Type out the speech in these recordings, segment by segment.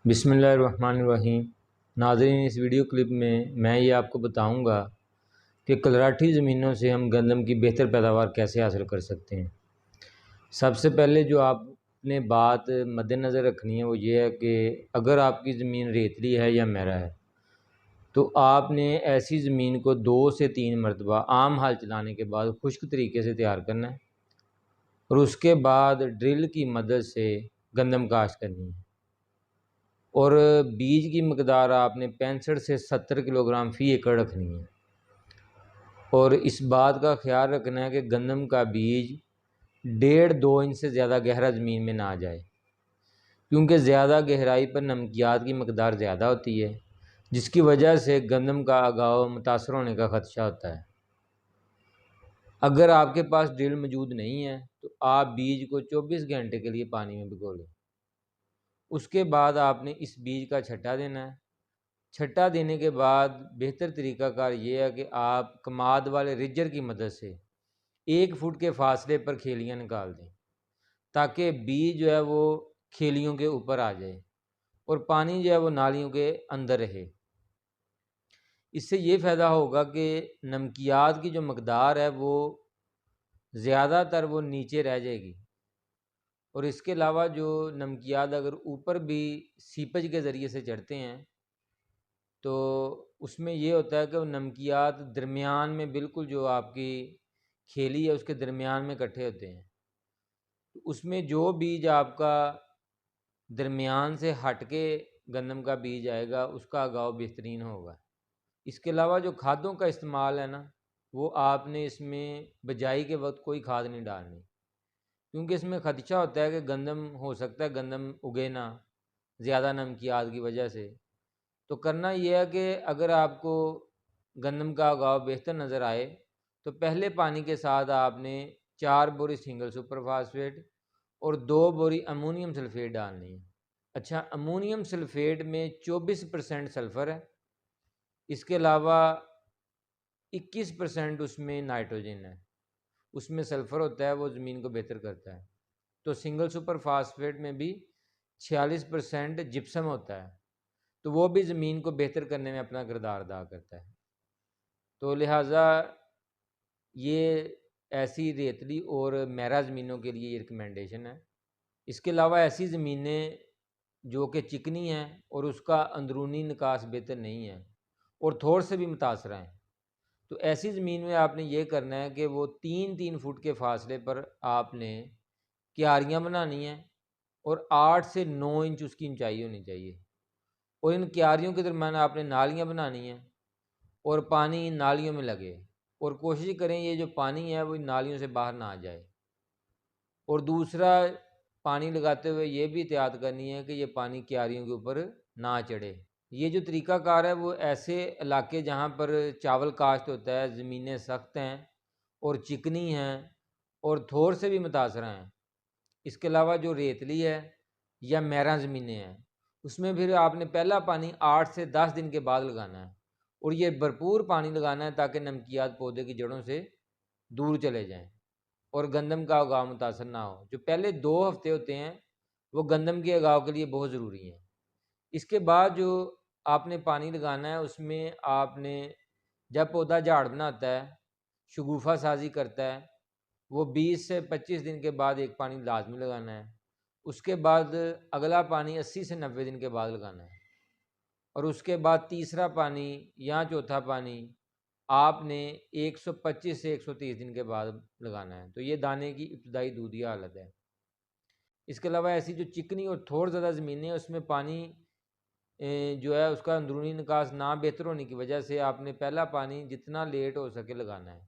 बिस्मिल्लाहिर्रहमानिर्रहीम। नाज़रीन, इस वीडियो क्लिप में मैं ये आपको बताऊंगा कि कलराठी ज़मीनों से हम गंदम की बेहतर पैदावार कैसे हासिल कर सकते हैं। सबसे पहले जो आपने बात मद्देनज़र रखनी है वो ये है कि अगर आपकी ज़मीन रेतली है या मैरा है तो आपने ऐसी ज़मीन को 2 से 3 मरतबा आम हाल चलाने के बाद खुश्क तरीके से तैयार करना है और उसके बाद ड्रिल की मदद से गंदम काश्त करनी है। और बीज की मकदार आपने 65 से 70 किलोग्राम फ़ी एकड़ रखनी है। और इस बात का ख्याल रखना है कि गंदम का बीज 1.5-2 इंच से ज़्यादा गहरा ज़मीन में ना जाए, क्योंकि ज़्यादा गहराई पर नमकियात की मकदार ज़्यादा होती है, जिसकी वजह से गंदम का अगाव मुतासर होने का ख़दशा होता है। अगर आपके पास ड्रिल मौजूद नहीं है तो आप बीज को 24 घंटे के लिए पानी में भिगो लें। उसके बाद आपने इस बीज का छट्टा देना है। छट्टा देने के बाद बेहतर तरीक़ाकार ये है कि आप कमाद वाले रिजर की मदद से 1 फुट के फासले पर खेलियाँ निकाल दें, ताकि बीज जो है वो खेलियों के ऊपर आ जाए और पानी जो है वो नालियों के अंदर रहे। इससे ये फ़ायदा होगा कि नमकियात की जो मकदार है वो ज़्यादातर वो नीचे रह जाएगी। और इसके अलावा जो नमकियात अगर ऊपर भी सीपज के ज़रिए से चढ़ते हैं तो उसमें ये होता है कि वो नमकियात दरमियान में बिल्कुल जो आपकी खेली है उसके दरमियान में इकट्ठे होते हैं। तो उसमें जो बीज आपका दरमियान से हट के गंदम का बीज आएगा उसका अगाव बेहतरीन होगा। इसके अलावा जो खादों का इस्तेमाल है ना, वो आपने इसमें बिजाई के वक्त कोई खाद नहीं डालनी, क्योंकि इसमें खदशा होता है कि गंदम हो सकता है गंदम उगे ना ज़्यादा नमकियात की वजह से। तो करना यह है कि अगर आपको गंदम का उगाव बेहतर नज़र आए तो पहले पानी के साथ आपने 4 बोरी सिंगल सुपर फास्फेट और 2 बोरी अमोनियम सल्फेट डालनी है। अच्छा, अमोनियम सल्फेट में 24% सल्फ़र है। इसके अलावा 21% उसमें नाइट्रोजन है। उसमें सल्फ़र होता है, वो ज़मीन को बेहतर करता है। तो सिंगल सुपर फास्फेट में भी 46% जिप्सम होता है, तो वो भी ज़मीन को बेहतर करने में अपना किरदार अदा करता है। तो लिहाजा ये ऐसी रेतली और मैरा ज़मीनों के लिए ये रिकमेंडेशन है। इसके अलावा ऐसी ज़मीनें जो कि चिकनी हैं और उसका अंदरूनी निकास बेहतर नहीं है और थोड़ से भी मुतासरा हैं, तो ऐसी ज़मीन में आपने ये करना है कि वो 3-3 फुट के फासले पर आपने क्यारियाँ बनानी हैं और 8 से 9 इंच उसकी ऊंचाई होनी चाहिए। और इन क्यारियों के दरम्यान आपने नालियाँ बनानी हैं और पानी इन नालियों में लगे, और कोशिश करें ये जो पानी है वो इन नालियों से बाहर ना आ जाए। और दूसरा, पानी लगाते हुए ये भी एहतियात करनी है कि ये पानी क्यारियों के ऊपर ना चढ़े। ये जो तरीक़ाकार है वो ऐसे इलाके जहाँ पर चावल काश्त होता है, ज़मीनें सख्त हैं और चिकनी हैं और थोड़ से भी मुतासरा हैं। इसके अलावा जो रेतली है या मैरा ज़मीनें हैं उसमें फिर आपने पहला पानी 8 से 10 दिन के बाद लगाना है, और ये भरपूर पानी लगाना है ताकि नमकियात पौधे की जड़ों से दूर चले जाएं और गंदम का उगाव मुतासर ना हो। जो पहले 2 हफ्ते होते हैं वो गंदम के उगाव के लिए बहुत ज़रूरी हैं। इसके बाद जो आपने पानी लगाना है उसमें आपने, जब पौधा झाड़ बनाता है, शगुफ़ा साजी करता है, वो 20 से 25 दिन के बाद एक पानी लाजमी लगाना है। उसके बाद अगला पानी 80 से 90 दिन के बाद लगाना है, और उसके बाद तीसरा पानी या चौथा पानी आपने 125 से 130 दिन के बाद लगाना है। तो ये दाने की इब्तदाई दूधिया हालत है। इसके अलावा ऐसी जो चिकनी और थोड़ ज़्यादा ज़मीनें हैं उसमें पानी जो है उसका अंदरूनी निकास ना बेहतर होने की वजह से आपने पहला पानी जितना लेट हो सके लगाना है।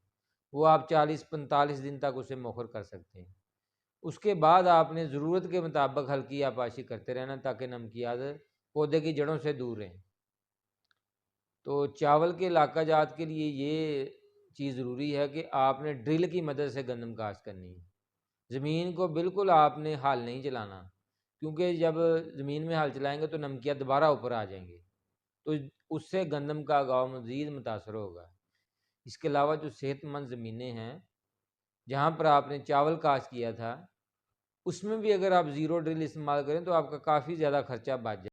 वो आप 40-45 दिन तक उसे मोखर कर सकते हैं। उसके बाद आपने ज़रूरत के मुताबिक हल्की आपाशी करते रहना ताकि नमकियात पौधे की जड़ों से दूर रहें। तो चावल के इलाका जात के लिए ये चीज़ ज़रूरी है कि आपने ड्रिल की मदद से गंदम काश्त करनी है। ज़मीन को बिल्कुल आपने हल नहीं चलाना, क्योंकि जब ज़मीन में हल चलाएंगे तो नमकियात दोबारा ऊपर आ जाएंगे, तो उससे गंदम का उगाव मज़ीद मुतासर होगा। इसके अलावा जो सेहतमंद ज़मीनें हैं जहाँ पर आपने चावल काश्त किया था, उसमें भी अगर आप ज़ीरो ड्रिल इस्तेमाल करें तो आपका काफ़ी ज़्यादा खर्चा बच जाए।